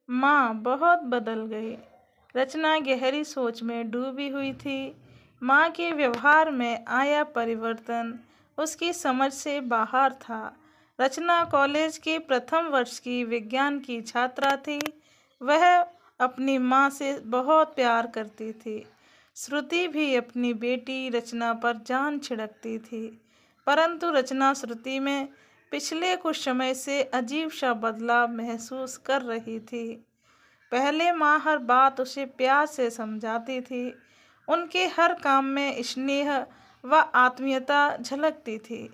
माँ बहुत बदल गई। रचना गहरी सोच में डूबी हुई थी। माँ के व्यवहार में आया परिवर्तन उसकी समझ से बाहर था। रचना कॉलेज के प्रथम वर्ष की विज्ञान की छात्रा थी। वह अपनी माँ से बहुत प्यार करती थी। श्रुति भी अपनी बेटी रचना पर जान छिड़कती थी। परंतु रचना श्रुति में पिछले कुछ समय से अजीब सा बदलाव महसूस कर रही थी। पहले माँ हर बात उसे प्यार से समझाती थी। उनके हर काम में स्नेह व आत्मीयता झलकती थी।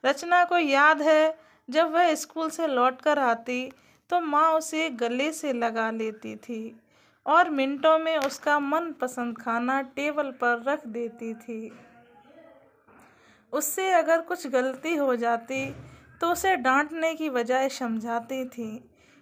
रचना को याद है, जब वह स्कूल से लौटकर आती तो माँ उसे गले से लगा लेती थी और मिनटों में उसका मनपसंद खाना टेबल पर रख देती थी। उससे अगर कुछ गलती हो जाती तो उसे डांटने की बजाय समझाती थी।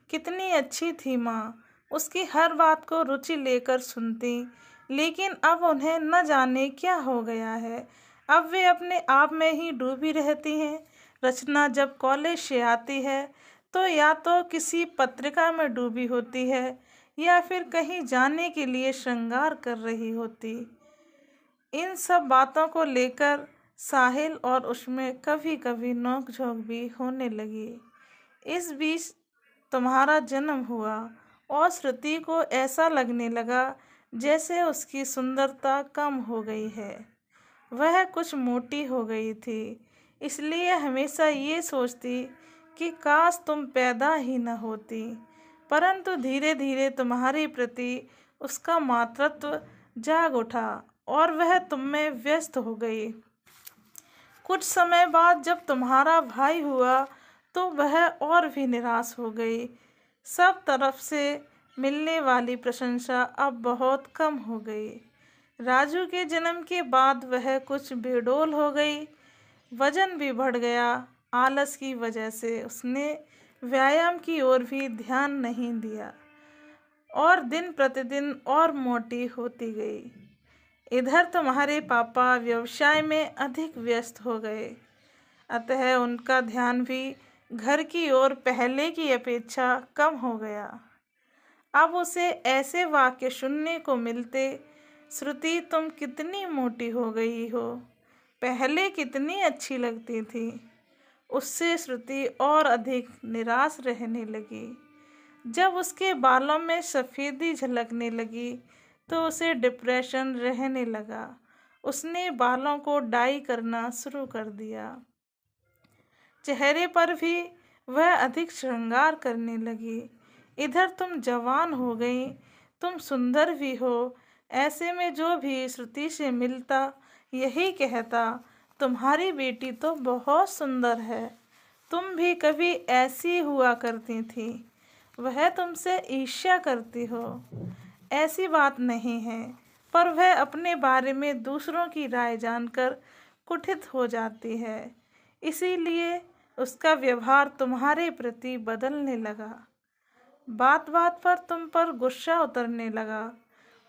कितनी अच्छी थी माँ, उसकी हर बात को रुचि लेकर सुनती। लेकिन अब उन्हें न जाने क्या हो गया है। अब वे अपने आप में ही डूबी रहती हैं। रचना जब कॉलेज से आती है तो या तो किसी पत्रिका में डूबी होती है या फिर कहीं जाने के लिए श्रृंगार कर रही होती। इन सब बातों को लेकर साहिल और उसमें कभी कभी नोकझोंक भी होने लगी। इस बीच तुम्हारा जन्म हुआ और श्रुति को ऐसा लगने लगा जैसे उसकी सुंदरता कम हो गई है। वह कुछ मोटी हो गई थी, इसलिए हमेशा ये सोचती कि काश तुम पैदा ही न होती। परंतु धीरे धीरे तुम्हारे प्रति उसका मातृत्व जाग उठा और वह तुम में व्यस्त हो गई। कुछ समय बाद जब तुम्हारा भाई हुआ तो वह और भी निराश हो गई। सब तरफ से मिलने वाली प्रशंसा अब बहुत कम हो गई। राजू के जन्म के बाद वह कुछ बेडौल हो गई। वजन भी बढ़ गया। आलस की वजह से उसने व्यायाम की ओर भी ध्यान नहीं दिया और दिन प्रतिदिन और मोटी होती गई। इधर तुम्हारे पापा व्यवसाय में अधिक व्यस्त हो गए, अतः उनका ध्यान भी घर की ओर पहले की अपेक्षा कम हो गया। अब उसे ऐसे वाक्य सुनने को मिलते, श्रुति तुम कितनी मोटी हो गई हो, पहले कितनी अच्छी लगती थी। उससे श्रुति और अधिक निराश रहने लगी। जब उसके बालों में सफ़ेदी झलकने लगी तो उसे डिप्रेशन रहने लगा। उसने बालों को डाई करना शुरू कर दिया। चेहरे पर भी वह अधिक श्रृंगार करने लगी। इधर तुम जवान हो गई, तुम सुंदर भी हो। ऐसे में जो भी श्रुति से मिलता यही कहता, तुम्हारी बेटी तो बहुत सुंदर है, तुम भी कभी ऐसी हुआ करती थी। वह तुमसे ईर्ष्या करती हो। ऐसी बात नहीं है, पर वह अपने बारे में दूसरों की राय जानकर कुटित हो जाती है। इसीलिए उसका व्यवहार तुम्हारे प्रति बदलने लगा। बात बात पर तुम पर गुस्सा उतरने लगा।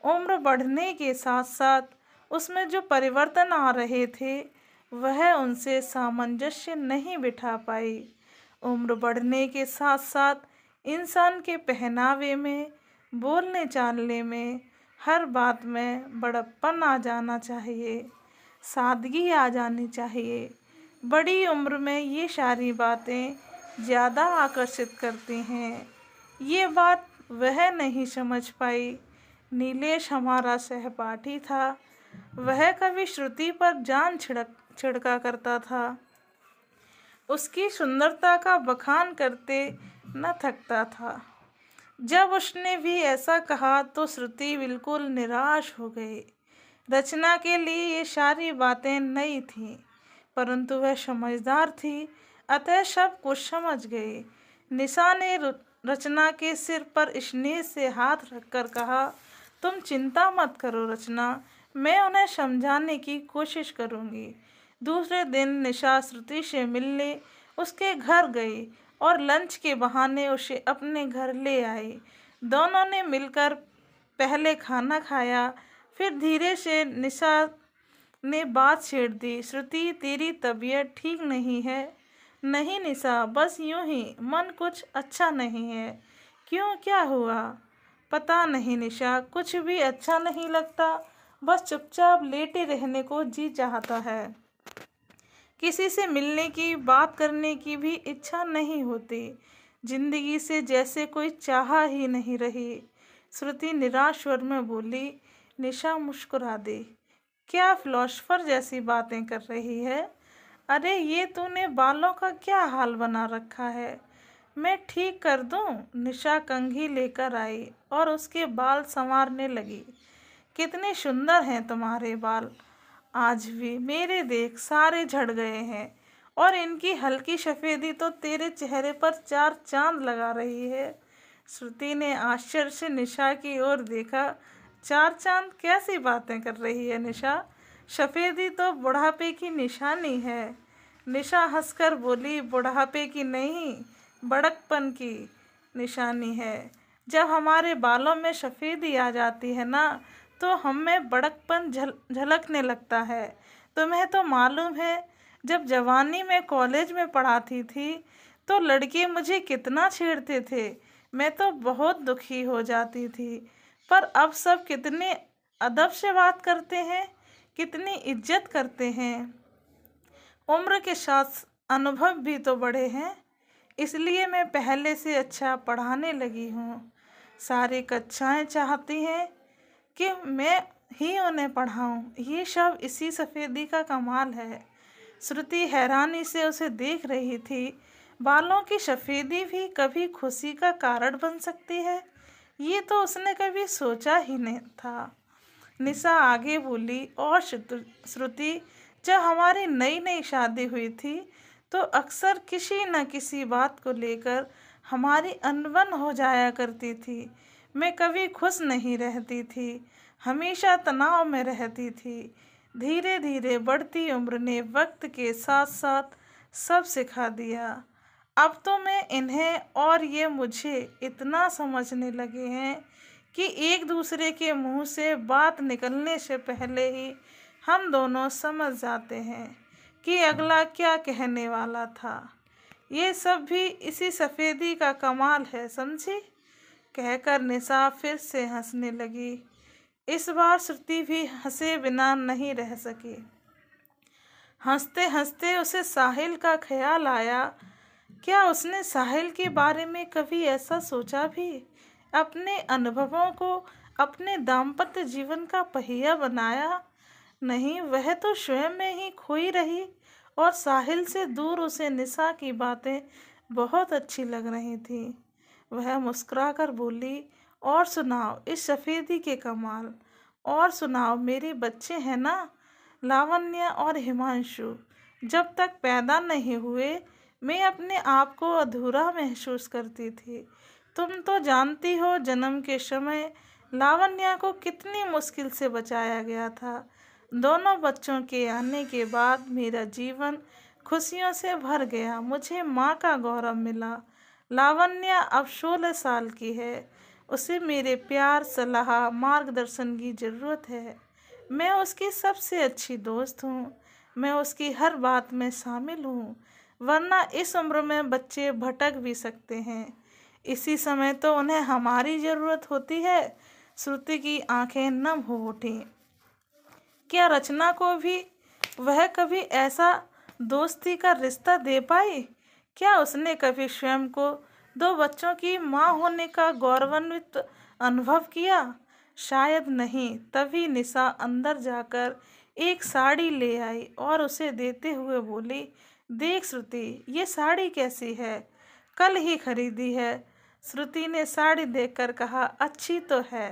उम्र बढ़ने के साथ साथ उसमें जो परिवर्तन आ रहे थे वह उनसे सामंजस्य नहीं बिठा पाई। उम्र बढ़ने के साथ साथ इंसान के पहनावे में, बोलने चालने में, हर बात में बड़प्पन आ जाना चाहिए, सादगी आ जानी चाहिए। बड़ी उम्र में ये सारी बातें ज़्यादा आकर्षित करती हैं। ये बात वह नहीं समझ पाई। नीलेश हमारा सहपाठी था। वह कभी श्रुति पर जान छिड़का करता था। उसकी सुंदरता का बखान करते न थकता था। जब उसने भी ऐसा कहा तो श्रुति बिल्कुल निराश हो गई। रचना के लिए ये सारी बातें नई थीं, परंतु वह समझदार थी, अतः सब कुछ समझ गई। निशा ने रचना के सिर पर स्नेह से हाथ रखकर कहा, तुम चिंता मत करो रचना, मैं उन्हें समझाने की कोशिश करूंगी। दूसरे दिन निशा श्रुति से मिलने उसके घर गई और लंच के बहाने उसे अपने घर ले आई। दोनों ने मिलकर पहले खाना खाया, फिर धीरे से निशा ने बात छेड़ दी, श्रुति तेरी तबीयत ठीक नहीं है। नहीं निशा, बस यूं ही मन कुछ अच्छा नहीं है। क्यों, क्या हुआ? पता नहीं निशा, कुछ भी अच्छा नहीं लगता, बस चुपचाप लेटे रहने को जी चाहता है। किसी से मिलने की, बात करने की भी इच्छा नहीं होती। जिंदगी से जैसे कोई चाह ही नहीं रही। श्रुति निराश स्वर में बोली। निशा मुस्कुरा दी। क्या फिलोसफर जैसी बातें कर रही है? अरे ये तूने बालों का क्या हाल बना रखा है? मैं ठीक कर दूं? निशा कंघी लेकर आई और उसके बाल संवारने लगी। कितने सुंदर हैं तुम्हारे बाल। आज भी मेरे देख सारे झड़ गए हैं, और इनकी हल्की सफेदी तो तेरे चेहरे पर चार चांद लगा रही है। श्रुति ने आश्चर्य से निशा की ओर देखा। चार चांद? कैसी बातें कर रही है निशा? सफेदी तो बुढ़ापे की निशानी है। निशा हंसकर बोली। बुढ़ापे की नहीं, बड़कपन की निशानी है। जब हमारे बालों में सफेदी आ जाती है ना, तो हमें बड़कपन झलकने लगता है। तुम्हें तो मालूम है, जब जवानी में कॉलेज में पढ़ाती थी तो लड़के मुझे कितना छेड़ते थे। मैं तो बहुत दुखी हो जाती थी। पर अब सब कितने अदब से बात करते हैं, कितनी इज्जत करते हैं। उम्र के साथ अनुभव भी तो बढ़े हैं, इसलिए मैं पहले से अच्छा पढ़ाने लगी हूँ। सारी कक्षाएं चाहती हैं कि मैं ही उन्हें पढ़ाऊं। ये सब इसी सफ़ेदी का कमाल है। श्रुति हैरानी से उसे देख रही थी। बालों की सफ़ेदी भी कभी खुशी का कारण बन सकती है, ये तो उसने कभी सोचा ही नहीं था। निशा आगे बोली। और श्रुति, जब हमारी नई नई शादी हुई थी तो अक्सर किसी न किसी बात को लेकर हमारी अनबन हो जाया करती थी। मैं कभी खुश नहीं रहती थी, हमेशा तनाव में रहती थी। धीरे धीरे बढ़ती उम्र ने वक्त के साथ साथ सब सिखा दिया। अब तो मैं इन्हें और ये मुझे इतना समझने लगे हैं कि एक दूसरे के मुंह से बात निकलने से पहले ही हम दोनों समझ जाते हैं कि अगला क्या कहने वाला था। ये सब भी इसी सफ़ेदी का कमाल है, समझी? कहकर निशा फिर से हंसने लगी। इस बार श्रुति भी हंसे बिना नहीं रह सकी। हंसते हंसते उसे साहिल का ख्याल आया। क्या उसने साहिल के बारे में कभी ऐसा सोचा भी? अपने अनुभवों को अपने दाम्पत्य जीवन का पहिया बनाया? नहीं, वह तो स्वयं में ही खोई रही, और साहिल से दूर उसे निशा की बातें बहुत अच्छी लग रही थी। वह मुस्कुराकर बोली। और सुनाओ इस सफ़ेदी के कमाल। और सुनाओ, मेरे बच्चे हैं ना, लावण्य और हिमांशु। जब तक पैदा नहीं हुए मैं अपने आप को अधूरा महसूस करती थी। तुम तो जानती हो, जन्म के समय लावण्या को कितनी मुश्किल से बचाया गया था। दोनों बच्चों के आने के बाद मेरा जीवन खुशियों से भर गया। मुझे माँ का गौरव मिला। लावण्या अब 16 साल की है। उसे मेरे प्यार, सलाह, मार्गदर्शन की ज़रूरत है। मैं उसकी सबसे अच्छी दोस्त हूँ। मैं उसकी हर बात में शामिल हूँ, वरना इस उम्र में बच्चे भटक भी सकते हैं। इसी समय तो उन्हें हमारी ज़रूरत होती है। श्रुति की आंखें नम हो उठी। क्या रचना को भी वह कभी ऐसा दोस्ती का रिश्ता दे पाई? क्या उसने कभी स्वयं को 2 बच्चों की माँ होने का गौरवान्वित अनुभव किया? शायद नहीं। तभी निशा अंदर जाकर एक साड़ी ले आई और उसे देते हुए बोली। देख श्रुति, ये साड़ी कैसी है? कल ही खरीदी है। श्रुति ने साड़ी देखकर कहा। अच्छी तो है,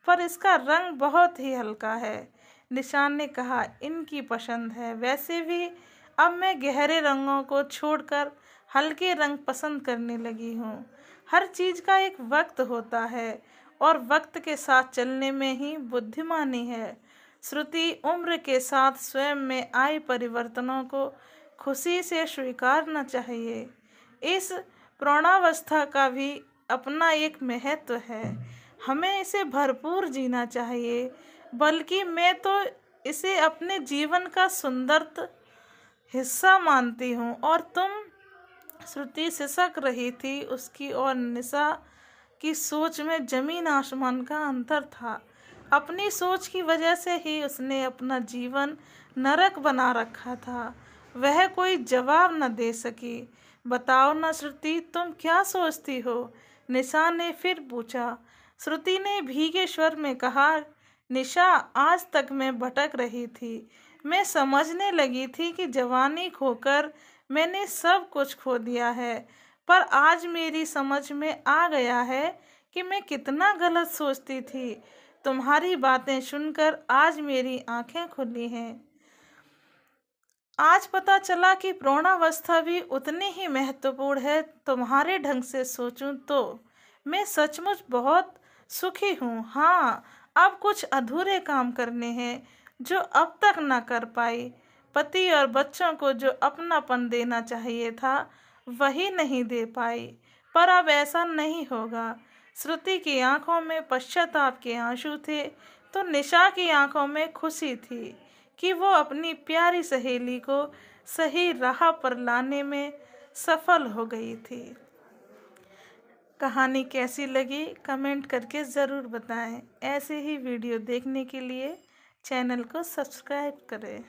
पर इसका रंग बहुत ही हल्का है। निशान ने कहा। इनकी पसंद है। वैसे भी अब मैं गहरे रंगों को छोड़कर हल्के रंग पसंद करने लगी हूँ। हर चीज़ का एक वक्त होता है, और वक्त के साथ चलने में ही बुद्धिमानी है। श्रुति, उम्र के साथ स्वयं में आए परिवर्तनों को खुशी से स्वीकारना चाहिए। इस प्रौढ़ावस्था का भी अपना एक महत्व है, हमें इसे भरपूर जीना चाहिए। बल्कि मैं तो इसे अपने जीवन का सुंदर हिस्सा मानती हूँ। और तुम? श्रुति सिसक रही थी उसकी, और निशा कि सोच में जमीन आसमान का अंतर था। अपनी सोच की वजह से ही उसने अपना जीवन नरक बना रखा था। वह कोई जवाब न दे सकी। बताओ न श्रुति, तुम क्या सोचती हो? निशा ने फिर पूछा। श्रुति ने भीगे स्वर में कहा, निशा, आज तक मैं भटक रही थी। मैं समझने लगी थी कि जवानी खोकर मैंने सब कुछ खो दिया है, पर आज मेरी समझ में आ गया है कि मैं कितना गलत सोचती थी। तुम्हारी बातें सुनकर आज मेरी आंखें खुली हैं। आज पता चला कि प्रौढ़ावस्था भी उतनी ही महत्वपूर्ण है। तुम्हारे ढंग से सोचूं तो मैं सचमुच बहुत सुखी हूँ। हाँ, अब कुछ अधूरे काम करने हैं जो अब तक ना कर पाई। पति और बच्चों को जो अपनापन देना चाहिए था वही नहीं दे पाई, पर अब ऐसा नहीं होगा। श्रुति की आंखों में पश्चाताप के आंसू थे तो निशा की आंखों में खुशी थी कि वो अपनी प्यारी सहेली को सही राह पर लाने में सफल हो गई थी। कहानी कैसी लगी कमेंट करके ज़रूर बताएं। ऐसे ही वीडियो देखने के लिए चैनल को सब्सक्राइब करें।